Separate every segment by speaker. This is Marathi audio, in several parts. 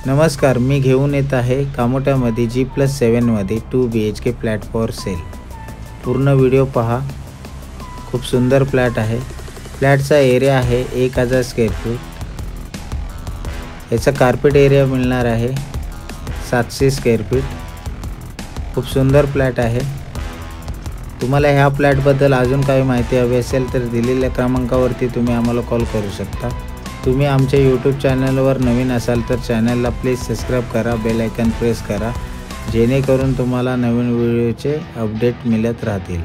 Speaker 1: नमस्कार, मी घेऊन येत आहे कामोट्यामध्ये G+7 मध्ये 2 BHK फ्लॅट फॉर सेल। पूर्ण व्हिडिओ पहा। खूप सुंदर फ्लॅट आहे। फ्लॅटचा एरिया आहे 1000 स्क्वेअर फूट। याचा कार्पेट एरिया मिळणार आहे 700 स्क्वेअर फीट। खूप सुंदर फ्लॅट आहे। तुम्हाला ह्या फ्लॅट बद्दल अजून काही माहिती हवी असेल तर दिलेल्या क्रमांकावरती तुम्ही आम्हाला कॉल करू शकता। तुम्ही आमच्या YouTube चॅनलवर नवीन असाल तर चॅनलला प्लीज सबस्क्राइब करा, बेल आयकॉन प्रेस करा, जेणेकरून तुम्हाला नवीन व्हिडिओचे अपडेट मिळत राहतील।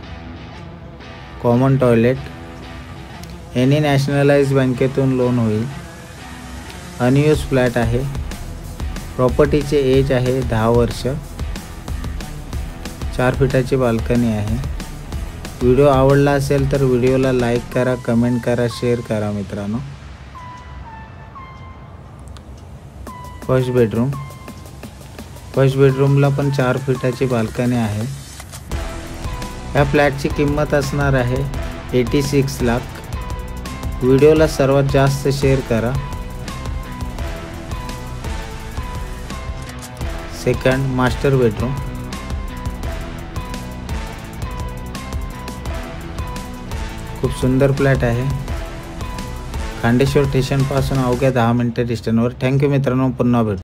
Speaker 1: कॉमन टॉयलेट, एनी नॅशनलाइज्ड बँकेतून लोन होईल। अनयूज फ्लॅट आहे। प्रॉपर्टीचे एज आहे 10 वर्ष। 4 फीटाची बाल्कनी आहे। व्हिडिओ आवडला असेल तर व्हिडिओला लाईक करा, कमेंट करा, शेअर करा मित्रांनो। फर्स्ट बेडरूमला पण 4 फीटाची बाल्कनी आहे। या फ्लॅटची किंमत असणार आहे 86 लाख। व्हिडिओला सर्वात जास्त शेअर करा। सेकंड मास्टर बेडरूम, खूप सुंदर फ्लॅट आहे। खांडेश्वर स्टेशन पासून अवघ्या 10 मिनिटे डिस्टन्सवर। थँक्यू मित्रांनो, पुन्हा भेटू।